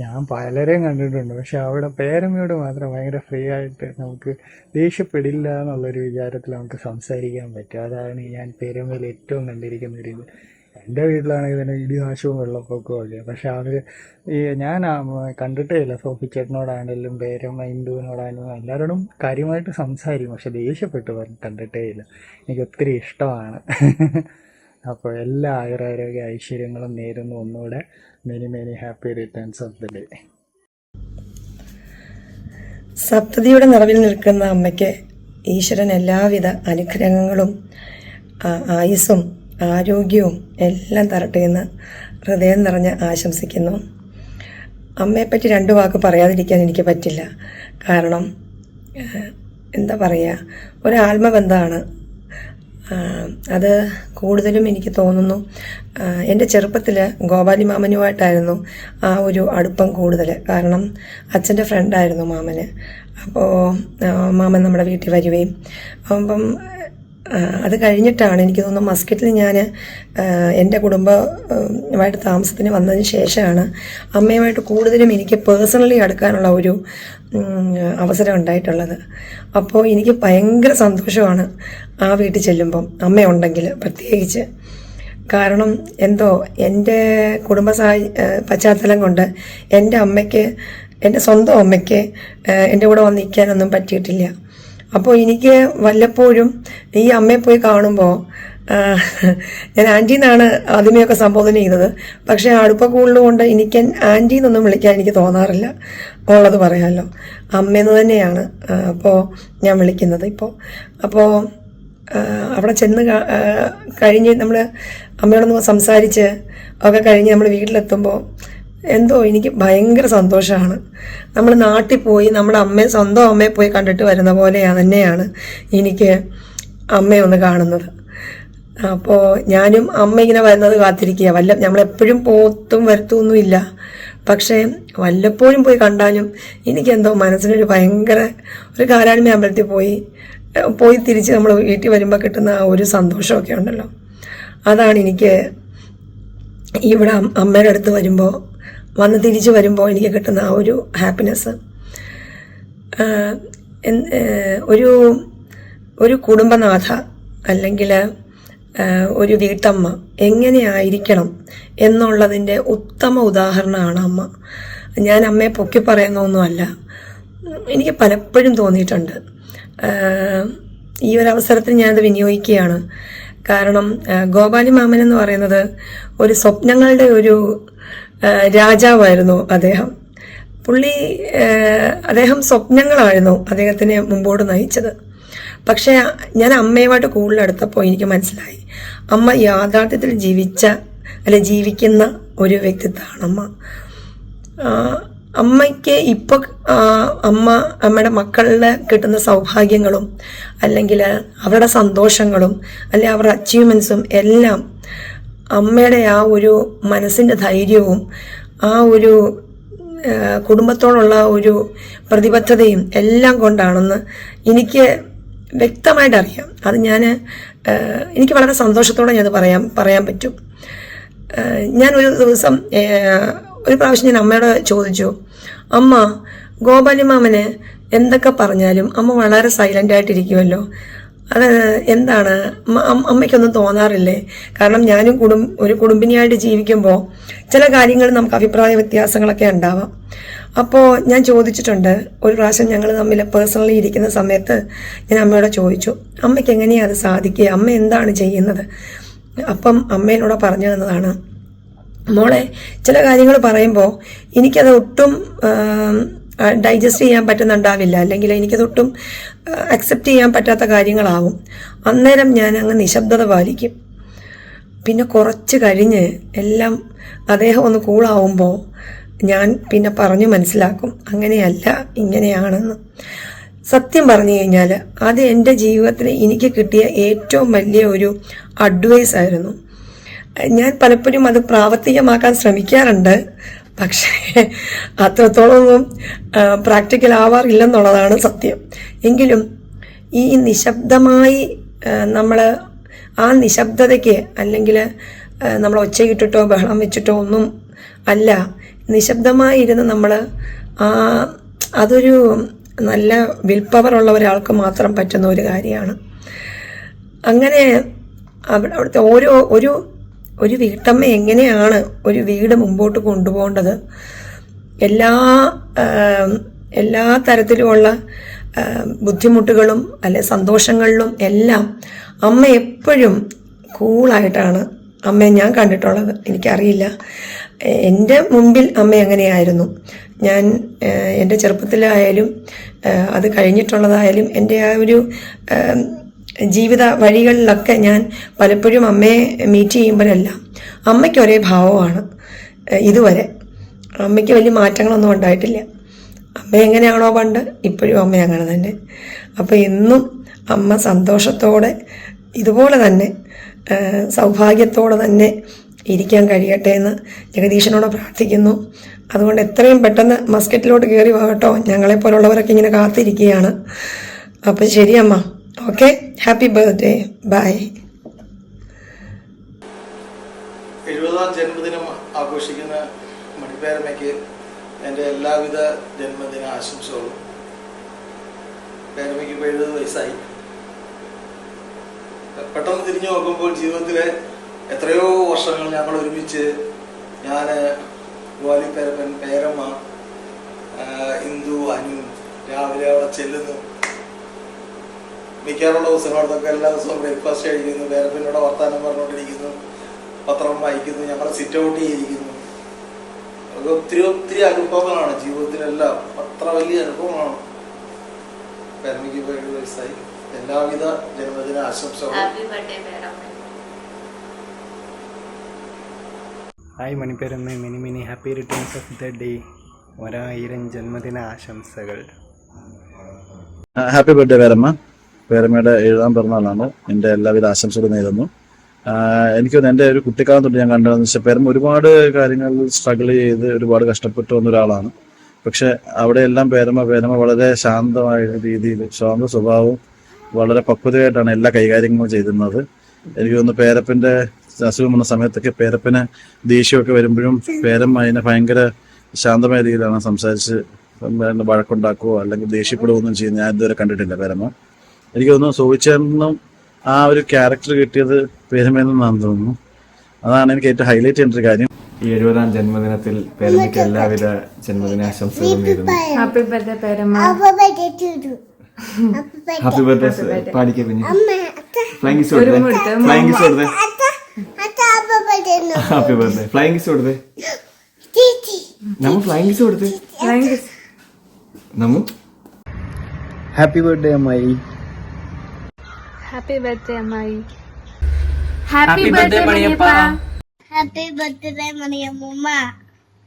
ഞാൻ പലരെയും കണ്ടിട്ടുണ്ട്, പക്ഷെ അവിടെ പേരമ്മയോട് മാത്രം ഭയങ്കര ഫ്രീ ആയിട്ട് നമുക്ക് ദേഷ്യപ്പെടില്ല എന്നുള്ളൊരു വിചാരത്തിൽ നമുക്ക് സംസാരിക്കാൻ പറ്റും. അതാണ് ഞാൻ പേരമ്മയിൽ ഏറ്റവും കണ്ടിരിക്കുന്ന ഒരു ഇത്. എൻ്റെ വീട്ടിലാണെങ്കിൽ തന്നെ ഇടിനാശവും വെള്ളപ്പൊക്കവും ഒക്കെ. പക്ഷെ അവർ ഞാൻ കണ്ടിട്ടേ ഇല്ല. സോഫി ചേട്ടനോടാണെങ്കിലും പേരമ്മ ഇന്ദുവിനോടാണെങ്കിലും എല്ലാവരോടും കാര്യമായിട്ട് സംസാരിക്കും, പക്ഷെ ദേഷ്യപ്പെട്ട് കണ്ടിട്ടേ ഇല്ല. എനിക്ക് ഒത്തിരി ഇഷ്ടമാണ്. അപ്പോൾ എല്ലാ ആയുരാരോഗ്യ ഐശ്വര്യങ്ങളും നേരുന്നു. ഒന്നുകൂടെ many happy returns of the day. സപ്തതിയുടെ നിറവിൽ നിൽക്കുന്ന അമ്മയ്ക്ക് ഈശ്വരൻ എല്ലാവിധ അനുഗ്രഹങ്ങളും ആയുസ്സും ആരോഗ്യവും എല്ലാം തരട്ടെ എന്ന് ഹൃദയം നിറഞ്ഞ് ആശംസിക്കുന്നു. അമ്മയെപ്പറ്റി 2 വാക്ക് പറയാതിരിക്കാൻ എനിക്ക് പറ്റില്ല. കാരണം എന്താ പറയുക, ഒരു ആത്മബന്ധമാണ് അത്. കൂടുതലും എനിക്ക് തോന്നുന്നു എൻ്റെ ചെറുപ്പത്തിൽ ഗോപാലി മാമനുമായിട്ടായിരുന്നു ആ ഒരു അടുപ്പം കൂടുതൽ. കാരണം അച്ഛൻ്റെ ഫ്രണ്ടായിരുന്നു മാമന്. അപ്പോൾ മാമൻ നമ്മുടെ വീട്ടിൽ വരികയും അപ്പം അത് കഴിഞ്ഞിട്ടാണ് എനിക്ക് തോന്നുന്നു മസ്കറ്റിൽ ഞാൻ എൻ്റെ കുടുംബമായിട്ട് താമസത്തിന് വന്നതിന് ശേഷമാണ് അമ്മയുമായിട്ട് കൂടുതലും എനിക്ക് പേഴ്സണലി അടുക്കാനുള്ള ഒരു അവസരം ഉണ്ടായിട്ടുള്ളത്. അപ്പോൾ എനിക്ക് ഭയങ്കര സന്തോഷമാണ് ആ വീട്ടിൽ ചെല്ലുമ്പം അമ്മയുണ്ടെങ്കിൽ പ്രത്യേകിച്ച്. കാരണം എന്തോ എൻ്റെ കുടുംബ പശ്ചാത്തലം കൊണ്ട് എൻ്റെ സ്വന്തം അമ്മയ്ക്ക് എൻ്റെ കൂടെ വന്ന് നിൽക്കാനൊന്നും പറ്റിയിട്ടില്ല. അപ്പോൾ എനിക്ക് വല്ലപ്പോഴും ഈ അമ്മയെ പോയി കാണുമ്പോൾ ഞാൻ ആൻറ്റി എന്നാണ് ആദ്യമേയൊക്കെ സംബോധന ചെയ്തത്. പക്ഷേ അടുപ്പക്കൂടുതൽ കൊണ്ട് എനിക്ക് ആൻറ്റി എന്നൊന്നും വിളിക്കാൻ എനിക്ക് തോന്നാറില്ല. ഉള്ളത് പറയാമല്ലോ, അമ്മയെന്ന് തന്നെയാണ് അപ്പോൾ ഞാൻ വിളിക്കുന്നത് ഇപ്പോൾ. അപ്പോൾ അവിടെ ചെന്ന് കഴിഞ്ഞ് നമ്മൾ അമ്മയോടൊന്ന് സംസാരിച്ച് ഒക്കെ കഴിഞ്ഞ് നമ്മൾ വീട്ടിലെത്തുമ്പോൾ എന്തോ എനിക്ക് ഭയങ്കര സന്തോഷമാണ്. നമ്മൾ നാട്ടിൽ പോയി നമ്മുടെ സ്വന്തം അമ്മയെ പോയി കണ്ടിട്ട് വരുന്ന പോലെയാണ് തന്നെയാണ് എനിക്ക് അമ്മയെ ഒന്ന് കാണുന്നത്. അപ്പോൾ ഞാനും അമ്മ ഇങ്ങനെ വരുന്നത് കാത്തിരിക്കുക. നമ്മളെപ്പോഴും പോത്തും വരുത്തൊന്നും ഇല്ല, പക്ഷേ വല്ലപ്പോഴും പോയി കണ്ടാലും എനിക്കെന്തോ മനസ്സിനൊരു ഭയങ്കര ഒരു കാരായ്മ. അമ്പലത്തിൽ പോയി തിരിച്ച് നമ്മൾ വീട്ടിൽ വരുമ്പോൾ കിട്ടുന്ന ആ ഒരു സന്തോഷമൊക്കെ ഉണ്ടല്ലോ, അതാണ് എനിക്ക് ഇവിടെ അമ്മയുടെ അടുത്ത് വരുമ്പോൾ തിരിച്ച് വരുമ്പോൾ എനിക്ക് കിട്ടുന്ന ആ ഒരു ഹാപ്പിനെസ്. ഒരു ഒരു കുടുംബനാഥ അല്ലെങ്കിൽ ഒരു വീട്ടമ്മ എങ്ങനെയായിരിക്കണം എന്നുള്ളതിൻ്റെ ഉത്തമ ഉദാഹരണമാണ് അമ്മ. ഞാൻ അമ്മയെ പൊക്കി പറയുന്നൊന്നുമല്ല, എനിക്ക് പലപ്പോഴും തോന്നിയിട്ടുണ്ട്. ഈ ഒരു അവസരത്തിൽ ഞാനത് വിനിയോഗിക്കുകയാണ്. കാരണം ഗോപാലി മാമൻ എന്ന് പറയുന്നത് ഒരു സ്വപ്നങ്ങളുടെ ഒരു രാജാവായിരുന്നു അദ്ദേഹം. അദ്ദേഹം സ്വപ്നങ്ങളായിരുന്നു അദ്ദേഹത്തിനെ മുമ്പോട്ട് നയിച്ചത്. പക്ഷെ ഞാൻ അമ്മയുമായിട്ട് കൂടുതൽ അടുത്തപ്പോൾ എനിക്ക് മനസ്സിലായി, അമ്മ യാഥാർത്ഥ്യത്തിൽ ജീവിക്കുന്ന ഒരു വ്യക്തിത്വമാണ് അമ്മ. അമ്മയ്ക്ക് ഇപ്പോൾ അമ്മയുടെ മക്കളിൽ കിട്ടുന്ന സൗഭാഗ്യങ്ങളും അല്ലെങ്കിൽ അവരുടെ സന്തോഷങ്ങളും അല്ലെങ്കിൽ അവരുടെ അച്ചീവ്മെൻറ്റ്സും എല്ലാം അമ്മയുടെ ആ ഒരു മനസ്സിൻ്റെ ധൈര്യവും ആ ഒരു കുടുംബത്തോടുള്ള ഒരു പ്രതിബദ്ധതയും എല്ലാം കൊണ്ടാണെന്ന് എനിക്ക് വ്യക്തമായിട്ട് അറിയാം. അത് എനിക്ക് വളരെ സന്തോഷത്തോടെ ഞാനത് പറയാൻ പറ്റും. ഞാൻ ഒരു ദിവസം ഒരു പ്രാവശ്യം ഞാൻ അമ്മയോട് ചോദിച്ചു, അമ്മ, ഗോപാലി മാമന് എന്തൊക്കെ പറഞ്ഞാലും അമ്മ വളരെ സൈലൻ്റ് ആയിട്ടിരിക്കുമല്ലോ, അത് എന്താണ് അമ്മയ്ക്കൊന്നും തോന്നാറില്ലേ? കാരണം ഞാനും ഒരു കുടുംബിനിയായിട്ട് ജീവിക്കുമ്പോൾ ചില കാര്യങ്ങൾ നമുക്ക് അഭിപ്രായ വ്യത്യാസങ്ങളൊക്കെ ഉണ്ടാവാം. അപ്പോൾ ഞാൻ ചോദിച്ചിട്ടുണ്ട്, ഒരു പ്രാവശ്യം ഞങ്ങൾ തമ്മിൽ പേഴ്സണലി ഇരിക്കുന്ന സമയത്ത് ഞാൻ അമ്മയോട് ചോദിച്ചു, അമ്മയ്ക്ക് എങ്ങനെയാണ് അത് സാധിക്കുക, അമ്മ എന്താണ് ചെയ്യുന്നത്? അപ്പം അമ്മേനോട് പറഞ്ഞു തന്നതാണ്, മോളെ, ചില കാര്യങ്ങൾ പറയുമ്പോൾ എനിക്കത് ഒട്ടും ഡൈജസ്റ്റ് ചെയ്യാൻ പറ്റുന്നുണ്ടാവില്ല, അല്ലെങ്കിൽ എനിക്കതൊട്ടും അക്സെപ്റ്റ് ചെയ്യാൻ പറ്റാത്ത കാര്യങ്ങളാവും. അന്നേരം ഞാൻ അങ്ങ് നിശബ്ദത പാലിക്കും. പിന്നെ കുറച്ച് കഴിഞ്ഞ് എല്ലാം അദ്ദേഹം ഒന്ന് കൂളാവുമ്പോൾ ഞാൻ പിന്നെ പറഞ്ഞു മനസ്സിലാക്കും, അങ്ങനെയല്ല ഇങ്ങനെയാണെന്ന്. സത്യം പറഞ്ഞു കഴിഞ്ഞാൽ അത് എൻ്റെ ജീവിതത്തിൽ എനിക്ക് കിട്ടിയ ഏറ്റവും വലിയ ഒരു അഡ്വൈസ് ആയിരുന്നു. ഞാൻ പലപ്പോഴും അത് പ്രാവർത്തികമാക്കാൻ ശ്രമിക്കാറുണ്ട്, പക്ഷേ അത്രത്തോളമൊന്നും പ്രാക്ടിക്കൽ ആവാറില്ലെന്നുള്ളതാണ് സത്യം. എങ്കിലും ഈ നിശബ്ദമായി നമ്മൾ ആ നിശബ്ദതയ്ക്ക് അല്ലെങ്കിൽ നമ്മൾ ഒച്ചയിട്ടിട്ടോ ബഹളം വെച്ചിട്ടോ ഒന്നും അല്ല, നിശബ്ദമായിരുന്ന് നമ്മൾ അതൊരു നല്ല വിൽ പവർ ഉള്ള ഒരാൾക്ക് മാത്രം പറ്റുന്ന ഒരു കാര്യമാണ്. അങ്ങനെ അവിടുത്തെ ഒരു വീട്ടമ്മ എങ്ങനെയാണ് ഒരു വീട് മുമ്പോട്ട് കൊണ്ടുപോകേണ്ടത്, എല്ലാ തരത്തിലുമുള്ള ബുദ്ധിമുട്ടുകളും അല്ലെ സന്തോഷങ്ങളിലും എല്ലാം അമ്മ എപ്പോഴും കൂളായിട്ടാണ് അമ്മയെ ഞാൻ കണ്ടിട്ടുള്ളത്. എനിക്കറിയില്ല, എൻ്റെ മുമ്പിൽ അമ്മ എങ്ങനെയായിരുന്നു. ഞാൻ എൻ്റെ ചെറുപ്പത്തിലായാലും അത് കഴിഞ്ഞിട്ടുള്ളതായാലും എൻ്റെ ആ ഒരു ജീവിത വഴികളിലൊക്കെ ഞാൻ പലപ്പോഴും അമ്മയെ മീറ്റ് ചെയ്യുമ്പോഴെല്ലാം അമ്മയ്ക്ക് ഒരേ ഭാവമാണ്. ഇതുവരെ അമ്മയ്ക്ക് വലിയ മാറ്റങ്ങളൊന്നും ഉണ്ടായിട്ടില്ല. അമ്മ എങ്ങനെയാണോ പണ്ട്, ഇപ്പോഴും അമ്മ അങ്ങനെ തന്നെ. അപ്പോൾ എന്നും അമ്മ സന്തോഷത്തോടെ ഇതുപോലെ തന്നെ സൗഭാഗ്യത്തോടെ തന്നെ ഇരിക്കാൻ കഴിയട്ടെ എന്ന് ജഗദീശനോട് പ്രാർത്ഥിക്കുന്നു. അതുകൊണ്ട് എത്രയും പെട്ടെന്ന് മസ്കറ്റിലോട്ട് കയറി പോകട്ടോ, ഞങ്ങളെപ്പോലുള്ളവരൊക്കെ ഇങ്ങനെ കാത്തിരിക്കുകയാണ്. അപ്പം ശരി അമ്മ, ഓക്കെ, ഹാപ്പി ബർത്ത്ഡേ, ബൈ. 70ാം ജന്മദിനം ആഘോഷിക്കുന്ന മണിപ്പേരമ്മയ്ക്ക് എൻ്റെ എല്ലാവിധ ജന്മദിന ആശംസകളും. പേരമ്മയ്ക്ക് ഇപ്പോൾ 70 വയസ്സായി. പെട്ടെന്ന് തിരിഞ്ഞു നോക്കുമ്പോൾ ജീവിതത്തിലെ എത്രയോ വർഷങ്ങൾ ഞങ്ങൾ ഒരുമിച്ച്, ഞാൻ, ഗോപാലി പേരപ്പൻ, പേരമ്മ, ഇന്ദു, അനു രാവിലെ അവിടെ ചെല്ലുന്നു. മിക്കാറുള്ള ദിവസങ്ങളൊക്കെ എല്ലാ ദിവസവും ബ്രേക്ക്ഫാസ്റ്റ് കഴിക്കുന്നു, പേരപ്പനോട് വർത്താനം പറഞ്ഞുകൊണ്ടിരിക്കുന്നു, പത്രം വായിക്കുന്നു, ഞങ്ങൾ സിറ്റ് ഔട്ട് ചെയ്തിരിക്കുന്നു. അത് ഒത്തിരി അനുഭവങ്ങളാണ് ജീവിതത്തിലെല്ലാം, അത്ര വലിയ അനുഭവങ്ങളാണ്. പേരമ്മയ്ക്ക് ഇപ്പോൾ 70 വയസ്സായി. എല്ലാവിധ ജന്മദിന ആശംസകളും. ഹായ് മണിപ്പേരമ്മ, many happy returns of the day. 1000 ജന്മദിന ആശംസകൾ. ഹാപ്പി ബർത്ത്ഡേ പേരമ്മ. പേരമ്മയുടെ 70ാം പിറന്നാളാണ്. എൻ്റെ എല്ലാവിധ ആശംസകളും നേരുന്നു. എനിക്കൊന്ന് എൻ്റെ ഒരു കുട്ടിക്കാലം തൊട്ട് ഞാൻ കണ്ടതെന്ന് വെച്ചാൽ പേരമ്മ ഒരുപാട് കാര്യങ്ങളിൽ സ്ട്രഗിൾ ചെയ്ത് ഒരുപാട് കഷ്ടപ്പെട്ടു വന്ന ഒരാളാണ്. പക്ഷെ അവിടെയെല്ലാം പേരമ്മ വളരെ ശാന്തമായ രീതിയിൽ, ശാന്ത സ്വഭാവവും വളരെ പക്വതയായിട്ടാണ് എല്ലാ കൈകാര്യങ്ങളും ചെയ്തിരുന്നത്. എനിക്ക് തോന്നുന്നു പേരപ്പൻ്റെ അസുഖം വന്ന സമയത്തൊക്കെ പേരപ്പന് ദേഷ്യമൊക്കെ വരുമ്പോഴും പേരമ്മ അതിനെ ഭയങ്കര ശാന്തമായ രീതിയിലാണ് സംസാരിച്ച് വഴക്കുണ്ടാക്കുകയോ അല്ലെങ്കിൽ ദേഷ്യപ്പെടുകയൊന്നും ചെയ്യുന്ന ഞാൻ ഇതുവരെ കണ്ടിട്ടില്ല പേരമ്മ. എനിക്ക് തോന്നുന്നു സോയിച്ചേട്ടനും ആ ഒരു ക്യാരക്ടർ കിട്ടിയത് പേരമ്മയിൽ നിന്നാണെന്ന് തോന്നുന്നു. അതാണ് എനിക്ക് ഏറ്റവും ഹൈലൈറ്റ് ചെയ്യേണ്ട ഒരു കാര്യം. ഈ 70ാം ജന്മദിനത്തിൽ പേരമ്മയ്ക്ക് എല്ലാവിധ ജന്മദിനാശംസകളും നേരുന്നു. ഹാപ്പി ബർത്ത്ഡേ പേരമ്മ. ഹാപ്പി ബർത്ത്ഡേ പാടിക്കേ കുഞ്ഞ്. ഫ്ലൈങ് കിസ് കൊടുത്തേ. ഫ്ലൈങ് കിസ് കൊടുത്തേ. Happy birthday. ഫ്ലൈങ് കിസ് കൊടുത്തേ. നമ്മ ഫ്ലൈങ് കിസ് കൊടുത്തേ. നമ്മ ഹാപ്പി ബർത്ത്ഡേ അമ്മായി. ഹാപ്പി ബർത്ത്ഡേ അമ്മായി. ഹാപ്പി ബർത്ത്ഡേ മണിയപ്പ. ഹാപ്പി ബർത്ത്ഡേ മണിയമ്മ.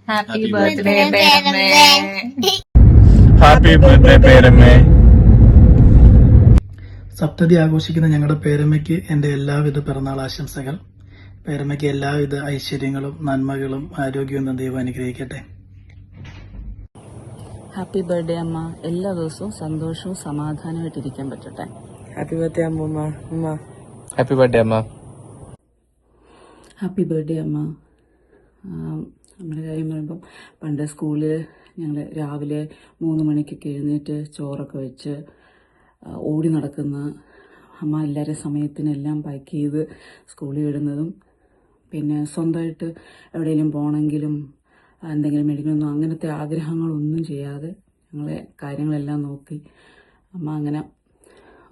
ഹാപ്പി ബർത്ത്ഡേ പേരമ്മേ. ഹാപ്പി ബർത്ത്ഡേ പേരമ്മേ. സപ്തതി ആഘോഷിക്കുന്ന ഞങ്ങളുടെ പേരമ്മയ്ക്ക് എൻ്റെ എല്ലാവിധ പിറന്നാൾ ആശംസകൾ. പേരമ്മയ്ക്ക് എല്ലാവിധ ഐശ്വര്യങ്ങളും നന്മകളും ആരോഗ്യവും ദൈവം അനുഗ്രഹിക്കട്ടെ. ഹാപ്പി ബർത്ത്ഡേ അമ്മ. എല്ലാ ദിവസവും സന്തോഷവും സമാധാനമായിട്ടിരിക്കാൻ പറ്റട്ടെ. ഹാപ്പി ബർത്ത്ഡേ അമ്മൂമ്മ. ഉമ്മ ഹാപ്പി ബർത്ത്ഡേ അമ്മ. ഹാപ്പി ബർത്ത്ഡേ അമ്മ. നമ്മുടെ കാര്യം പറയുമ്പം പണ്ട് സ്കൂളിൽ ഞങ്ങൾ രാവിലെ 3 മണിക്കൊക്കെ എഴുന്നേറ്റ് ചോറൊക്കെ വെച്ച് ഓടി നടക്കുന്ന അമ്മ എല്ലാവരും സമയത്തിനെല്ലാം പാക്ക് ചെയ്ത് സ്കൂളിൽ വിടുന്നതും പിന്നെ സ്വന്തമായിട്ട് എവിടെയെങ്കിലും പോകണമെങ്കിലും എന്തെങ്കിലും മേടിക്കണമെന്നോ അങ്ങനത്തെ ആഗ്രഹങ്ങളൊന്നും ചെയ്യാതെ ഞങ്ങളെ കാര്യങ്ങളെല്ലാം നോക്കി അമ്മ അങ്ങനെ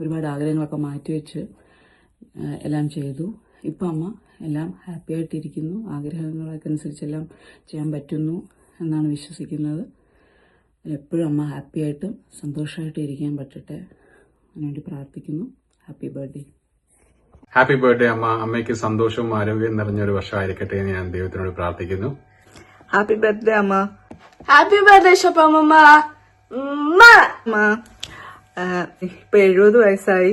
ഒരുപാട് ആഗ്രഹങ്ങളൊക്കെ മാറ്റിവെച്ച് എല്ലാം ചെയ്തു. ഇപ്പം അമ്മ എല്ലാം ഹാപ്പി ആയിട്ടിരിക്കുന്നു. ആഗ്രഹങ്ങളൊക്കെ അനുസരിച്ചെല്ലാം ചെയ്യാൻ പറ്റുന്നു എന്നാണ് വിശ്വസിക്കുന്നത്. എപ്പോഴും അമ്മ ഹാപ്പി ആയിട്ടും സന്തോഷമായിട്ടും ഇരിക്കാൻ പറ്റട്ടെ അതിനുവേണ്ടി പ്രാർത്ഥിക്കുന്നു. Happy birthday. ഹാപ്പി ബർത്ത്ഡേ അമ്മ. അമ്മയ്ക്ക് സന്തോഷവും ആരോഗ്യവും നിറഞ്ഞൊരു വർഷമായിരിക്കട്ടെ എന്ന് ഞാൻ ദൈവത്തിനോട് പ്രാർത്ഥിക്കുന്നു. ഹാപ്പി ബർത്ത്ഡേ അമ്മ. ഹാപ്പി ബർത്ത്ഡേ ഷപ്പമ്മ. അമ്മ ഇപ്പൊ 70 വയസ്സായി.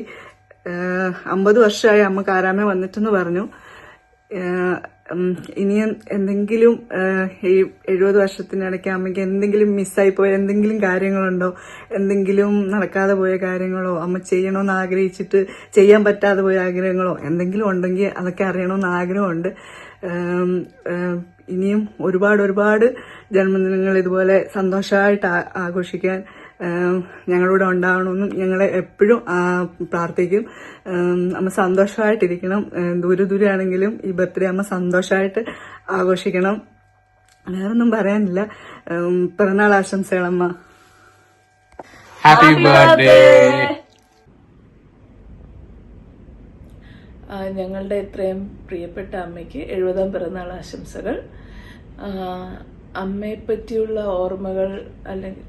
50 വർഷമായി അമ്മ കാരാമ വന്നിട്ടെന്ന് പറഞ്ഞു. ഇനിയും എന്തെങ്കിലും ഈ 70 വർഷത്തിനിടയ്ക്ക് അമ്മയ്ക്ക് എന്തെങ്കിലും മിസ്സായി പോയ എന്തെങ്കിലും കാര്യങ്ങളുണ്ടോ, എന്തെങ്കിലും നടക്കാതെ പോയ കാര്യങ്ങളോ, അമ്മ ചെയ്യണമെന്ന് ആഗ്രഹിച്ചിട്ട് ചെയ്യാൻ പറ്റാതെ പോയ ആഗ്രഹങ്ങളോ എന്തെങ്കിലും ഉണ്ടെങ്കിൽ അതൊക്കെ അറിയണമെന്ന് ആഗ്രഹമുണ്ട്. ഇനിയും ഒരുപാട് ജന്മദിനങ്ങൾ ഇതുപോലെ സന്തോഷമായിട്ട് ആഘോഷിക്കാൻ ഞങ്ങളൂടെ ഉണ്ടാവണമെന്നും ഞങ്ങളെ എപ്പോഴും പ്രാർത്ഥിക്കും. അമ്മ സന്തോഷമായിട്ടിരിക്കണം. ദൂരെ ആണെങ്കിലും ഈ ബർത്ത്ഡേ അമ്മ സന്തോഷമായിട്ട് ആഘോഷിക്കണം. വേറൊന്നും പറയാനില്ല. പിറന്നാൾ ആശംസകളമ്മ. Happy birthday. ഞങ്ങളുടെ ഇത്രയും പ്രിയപ്പെട്ട അമ്മയ്ക്ക് 70ാം പിറന്നാൾ ആശംസകൾ. അമ്മയെ പറ്റിയുള്ള ഓർമ്മകൾ അല്ലെങ്കിൽ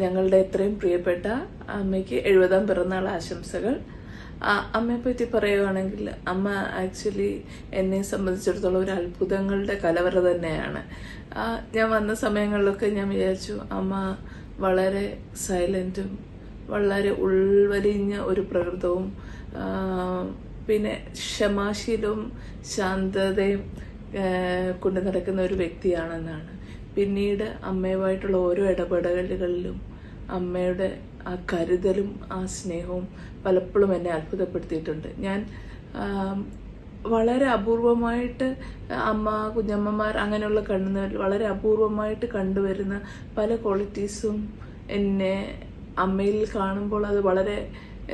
ഞങ്ങളുടെ ഇത്രയും പ്രിയപ്പെട്ട അമ്മയ്ക്ക് 70ാം പിറന്നാൾ ആശംസകൾ. അമ്മയെപ്പറ്റി പറയുകയാണെങ്കിൽ അമ്മ ആക്ച്വലി എന്നെ സംബന്ധിച്ചിടത്തോളം ഒരു അത്ഭുതങ്ങളുടെ കലവറ തന്നെയാണ്. ഞാൻ വന്ന സമയങ്ങളിലൊക്കെ ഞാൻ വിചാരിച്ചു അമ്മ വളരെ സൈലൻറ്റും വളരെ ഉൾവലിഞ്ഞ ഒരു പ്രകൃതവും പിന്നെ ക്ഷമാശീലവും ശാന്തതയും കൊണ്ടു നടക്കുന്ന ഒരു വ്യക്തിയാണെന്നാണ്. പിന്നീട് അമ്മയുമായിട്ടുള്ള ഓരോ ഇടപെടലുകളിലും അമ്മയുടെ ആ കരുതലും ആ സ്നേഹവും പലപ്പോഴും എന്നെ അത്ഭുതപ്പെടുത്തിയിട്ടുണ്ട്. ഞാൻ വളരെ അപൂർവമായിട്ട് അമ്മ, കുഞ്ഞമ്മമാർ അങ്ങനെയുള്ള കണ്ണുനീർ വളരെ അപൂർവമായിട്ട് കണ്ടുവരുന്ന പല ക്വാളിറ്റീസും എന്നെ അമ്മയിൽ കാണുമ്പോൾ അത് വളരെ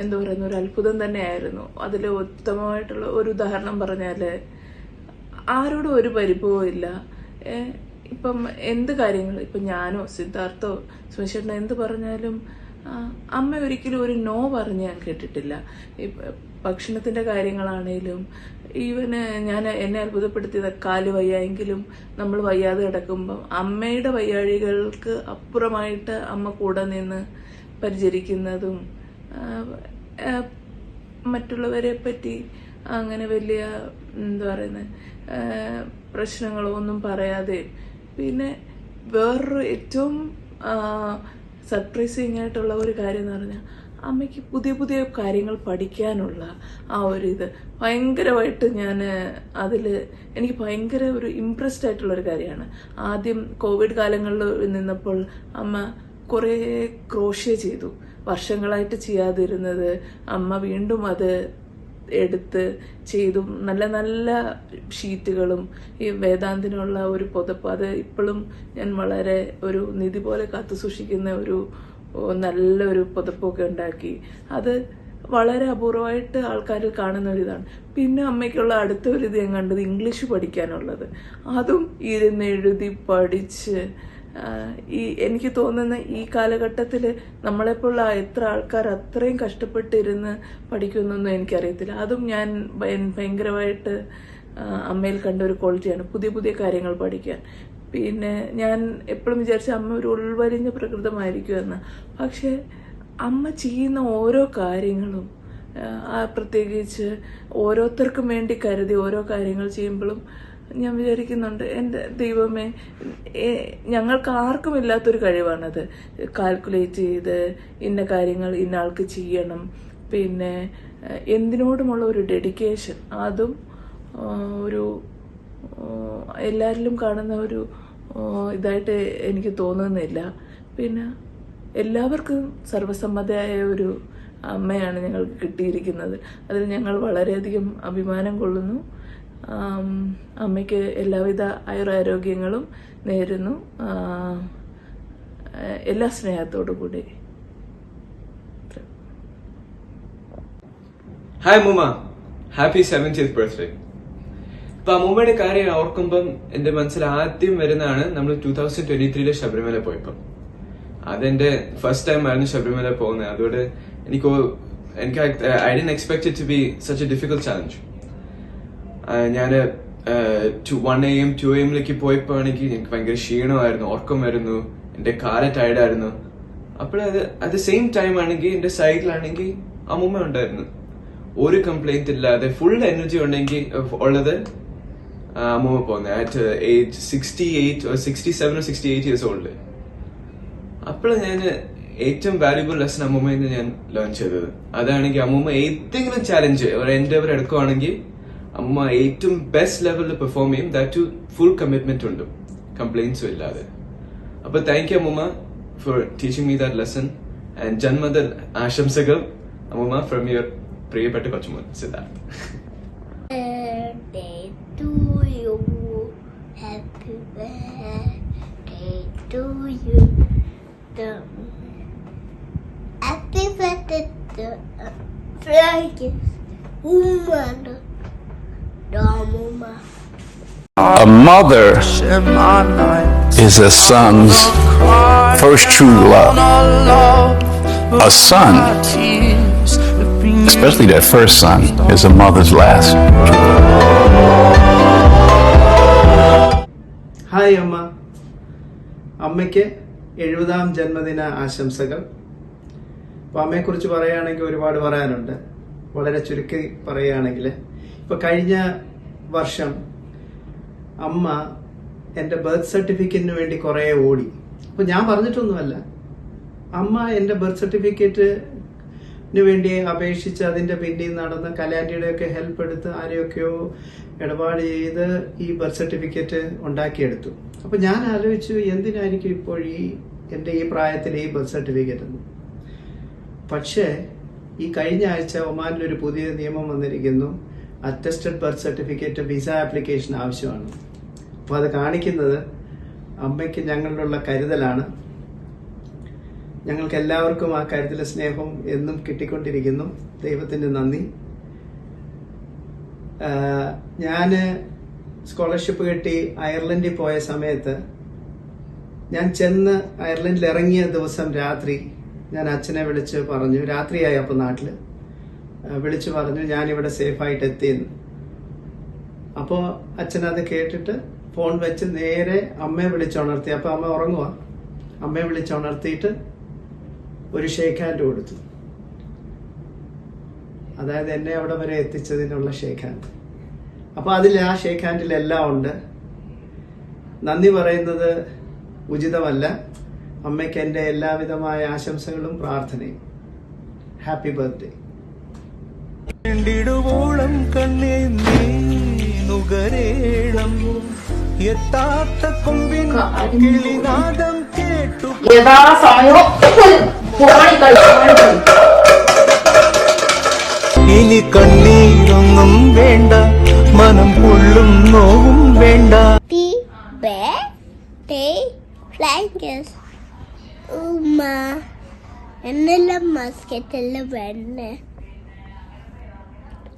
എന്താ പറയുന്ന ഒരു അത്ഭുതം തന്നെയായിരുന്നു. അതിൽ ഉത്തമമായിട്ടുള്ള ഒരു ഉദാഹരണം പറഞ്ഞാൽ ആരോടും ഒരു പരിഭവവും ഇല്ല. ഇപ്പം എന്ത് കാര്യങ്ങൾ ഇപ്പം ഞാനോ സിദ്ധാർത്ഥോ സുമേഷേട്ടനോ എന്ത് പറഞ്ഞാലും അമ്മ ഒരിക്കലും ഒരു നോ പറഞ്ഞ് ഞാൻ കേട്ടിട്ടില്ല. ഭക്ഷണത്തിൻ്റെ കാര്യങ്ങളാണേലും ഈവന് എന്നെ അത്ഭുതപ്പെടുത്തിയത് കാല് വയ്യായെങ്കിലും നമ്മൾ വയ്യാതെ കിടക്കുമ്പം അമ്മയുടെ വയ്യാഴികൾക്ക് അപ്പുറമായിട്ട് അമ്മ കൂടെ നിന്ന് പരിചരിക്കുന്നതും മറ്റുള്ളവരെ പറ്റി അങ്ങനെ വലിയ എന്താ പറയുന്നത് പ്രശ്നങ്ങളോ ഒന്നും പറയാതെ. പിന്നെ വേറൊരു ഏറ്റവും സർപ്രൈസിങ് ആയിട്ടുള്ള ഒരു കാര്യം എന്ന് പറഞ്ഞാൽ അമ്മയ്ക്ക് പുതിയ പുതിയ കാര്യങ്ങൾ പഠിക്കാനുള്ള ആ ഒരു ഇത് ഭയങ്കരമായിട്ട് എനിക്ക് ഭയങ്കര ഒരു ഇംപ്രസ്ഡ് ആയിട്ടുള്ളൊരു കാര്യമാണ്. ആദ്യം കോവിഡ് കാലങ്ങളിൽ നിന്നപ്പോൾ അമ്മ കുറേ ക്രോഷ്യ ചെയ്തു. വർഷങ്ങളായിട്ട് ചെയ്യാതിരുന്നത് അമ്മ വീണ്ടും അത് എടുത്ത് ചെയ്തും നല്ല നല്ല ഷീറ്റുകളും ഈ വേദാന്തിനുള്ള ഒരു പുതപ്പ്, അത് ഇപ്പോഴും ഞാൻ വളരെ ഒരു നിധി പോലെ കാത്തു സൂക്ഷിക്കുന്ന ഒരു നല്ലൊരു പുതപ്പൊക്കെ ഉണ്ടാക്കി. അത് വളരെ അപൂർവമായിട്ട് ആൾക്കാരിൽ കാണുന്ന ഒരിതാണ്. പിന്നെ അമ്മയ്ക്കുള്ള അടുത്ത ഒരു ഇത് ഞാൻ കണ്ടത് ഇംഗ്ലീഷ് പഠിക്കാനുള്ളത്. അതും ഇരുന്ന് എഴുതി പഠിച്ച് എനിക്ക് തോന്നുന്ന ഈ കാലഘട്ടത്തിൽ നമ്മളെപ്പോലുള്ള എത്ര ആൾക്കാർ അത്രയും കഷ്ടപ്പെട്ടിരുന്ന് പഠിക്കുന്നൊന്നും എനിക്കറിയത്തില്ല. അതും ഞാൻ ഭയങ്കരമായിട്ട് അമ്മയിൽ കണ്ട ഒരു ക്വാളിറ്റിയാണ്, പുതിയ പുതിയ കാര്യങ്ങൾ പഠിക്കാൻ. പിന്നെ ഞാൻ എപ്പോഴും വിചാരിച്ച അമ്മ ഒരു ഉൾവലിഞ്ഞ പ്രകൃതമായിരിക്കുമെന്ന്. പക്ഷേ അമ്മ ചെയ്യുന്ന ഓരോ കാര്യങ്ങളും, പ്രത്യേകിച്ച് ഓരോരുത്തർക്കും വേണ്ടി കരുതി ഓരോ കാര്യങ്ങൾ ചെയ്യുമ്പോഴും ഞാൻ വിചാരിക്കുന്നുണ്ട്, എൻ്റെ ദൈവമേ, ഞങ്ങൾക്ക് ആർക്കും ഇല്ലാത്തൊരു കഴിവാണത്. കാൽക്കുലേറ്റ് ചെയ്ത് ഇന്ന കാര്യങ്ങൾ ഇന്ന ആൾക്ക് ചെയ്യണം, പിന്നെ എന്തിനോടുമുള്ള ഒരു ഡെഡിക്കേഷൻ, അതും ഒരു എല്ലാവരിലും കാണുന്ന ഒരു ഇതായിട്ട് എനിക്ക് തോന്നുന്നില്ല. പിന്നെ എല്ലാവർക്കും സർവസമ്മതയായ ഒരു അമ്മയാണ് ഞങ്ങൾക്ക് കിട്ടിയിരിക്കുന്നത്. അതിൽ ഞങ്ങൾ വളരെയധികം അഭിമാനം കൊള്ളുന്നു. അമ്മയ്ക്ക് എല്ലാവിധ ആയുരാരോഗ്യങ്ങളും നേരുന്നു, എല്ലാ സ്നേഹത്തോടു കൂടി. ഹായ് മുമ്മ, ഹാപ്പി 70th ബർത്ത്ഡേ. ഇപ്പൊ അമ്മൂമ്മയുടെ കാര്യം ഓർക്കുമ്പം എന്റെ മനസ്സിൽ ആദ്യം വരുന്നതാണ് നമ്മൾ 2023 ശബരിമല പോയപ്പം. അതെന്റെ ഫസ്റ്റ് ടൈം ആയിരുന്നു ശബരിമല പോകുന്നത്. അതുകൊണ്ട് എനിക്ക് I didn't expect it to be such a difficult challenge. ഞാൻ 1 AM 2 AM പോയപ്പോ ആണെങ്കിൽ എനിക്ക് ഭയങ്കര ക്ഷീണമായിരുന്നു, ഉറക്കം വരുന്നു, എന്റെ കാല് ടയർഡായിരുന്നു. അപ്പോഴത് അറ്റ് ദ സെയിം ടൈം ആണെങ്കിൽ എന്റെ സൈഡിലാണെങ്കിൽ അമ്മൂമ്മ ഉണ്ടായിരുന്നു. ഒരു കംപ്ലൈന്റ് ഇല്ലാതെ ഫുൾ എനർജി ഉണ്ടെങ്കിൽ ഉള്ളത് അമ്മൂമ്മ പോകുന്നത് at age 67 or 68 years old. അപ്പോഴാണ് ഞാൻ ഏറ്റവും വാല്യുബിൾ ലെസൺ അമ്മൂമ്മയിൽ നിന്ന് ഞാൻ ലേൺ ചെയ്തത്. അതാണെങ്കിൽ അമ്മൂമ്മ ഏതെങ്കിലും ചാലഞ്ച് ഒരു എൻഡേവർ എടുക്കുവാണെങ്കിൽ അമ്മ ഏറ്റവും ബെസ്റ്റ് ലെവലിൽ പെർഫോം ചെയ്യും. ദാറ്റ് ഫുൾ കമ്മിറ്റ്മെന്റ് ഉണ്ട്, കംപ്ലൈന്റ്സും ഇല്ലാതെ. അപ്പൊ താങ്ക് യു അമ്മൂമ്മ four teaching me that lesson. And ജന്മദിന ആശംസകൾ അമ്മൂമ്മ ഫ്രം യുവർ പ്രിയപ്പെട്ട കൊച്ചുമോൻ Siddharth. Happy birthday to you. Happy birthday to Frankie. A mother is a son's first true love. A son, especially that first son, is a mother's last true love. Hi അമ്മ. അമ്മയ്ക്ക് 70ാം ജന്മദിന ആശംസകൾ. അപ്പോൾ അമ്മയെക്കുറിച്ച് പറയുകയാണെങ്കിൽ ഒരുപാട് പറയാനുണ്ട്. വളരെ ചുരുക്കി പറയുകയാണെങ്കിൽ, ഇപ്പോൾ കഴിഞ്ഞ വർഷം അമ്മ എൻ്റെ ബർത്ത് സർട്ടിഫിക്കറ്റിന് വേണ്ടി കുറേ ഓടി. അപ്പോൾ ഞാൻ പറഞ്ഞിട്ടൊന്നുമല്ല, അമ്മ എൻ്റെ ബർത്ത് സർട്ടിഫിക്കറ്റിന് വേണ്ടി അപേക്ഷിച്ച് അതിൻ്റെ പിന്നിൽ നടന്ന് കലാൻറ്റിയുടെയൊക്കെ ഹെൽപ്പ് എടുത്ത് ആരെയൊക്കെയോ ഇടപാട് ചെയ്ത് ഈ ബർത്ത് സർട്ടിഫിക്കറ്റ് ഉണ്ടാക്കിയെടുത്തു. അപ്പോൾ ഞാൻ ആലോചിച്ചു, എന്തിനായിരിക്കും ഇപ്പോൾ എൻ്റെ ഈ പ്രായത്തിൽ ഈ ബർത്ത് സർട്ടിഫിക്കറ്റ് എന്ന്. പക്ഷേ ഈ കഴിഞ്ഞ ആഴ്ച ഒമാനിലൊരു പുതിയ നിയമം വന്നിരിക്കുന്നു. Attested birth certificate visa application ആവശ്യമാണ്. അപ്പോൾ അത് കാണിക്കുന്നത് അമ്മയ്ക്ക് ഞങ്ങളിലുള്ള കരുതലാണ്. ഞങ്ങൾക്ക് എല്ലാവർക്കും ആ കരുതൽ സ്നേഹവും എന്നും കിട്ടിക്കൊണ്ടിരിക്കുന്നു. ദൈവത്തിന് നന്ദി. ഞാൻ സ്കോളർഷിപ്പ് കിട്ടി അയർലൻഡിൽ പോയ സമയത്ത് ഞാൻ ചെന്ന് അയർലൻഡിൽ ഇറങ്ങിയ ദിവസം രാത്രി ഞാൻ അച്ഛനെ വിളിച്ച് പറഞ്ഞു, രാത്രിയായി അപ്പോൾ നാട്ടിൽ വിളിച്ചു പറഞ്ഞു ഞാനിവിടെ സേഫായിട്ട് എത്തിയെന്ന്. അപ്പോൾ അച്ഛനത് കേട്ടിട്ട് ഫോൺ വെച്ച് നേരെ അമ്മയെ വിളിച്ചുണർത്തി. അപ്പോൾ അമ്മ ഉറങ്ങുക. അമ്മയെ വിളിച്ചുണർത്തിയിട്ട് ഒരു ഷേക്ക് ഹാൻഡ് കൊടുത്തു. അതായത് എന്നെ അവിടെ വരെ എത്തിച്ചതിനുള്ള ഷേക്ക് ഹാൻഡ്. അപ്പോൾ അതിൽ ആ ഷേക്ക് ഹാൻഡിൽ എല്ലാം ഉണ്ട്. നന്ദി പറയുന്നത് ഉചിതമല്ല. അമ്മയ്ക്ക് എൻ്റെ എല്ലാവിധമായ ആശംസകളും പ്രാർത്ഥനയും. Happy birthday. ോളം കണ്ണേ നീ നുകരേണം എത്താത്ത കൊമ്പിൻ കിളിനാദം കേട്ടു ഇനി കണ്ണീർ ഫ്ലാങ്കസ് ഉമ്മ എന്നെല്ലാം മസ്കറ്റെല്ലാം വേണ്ടേ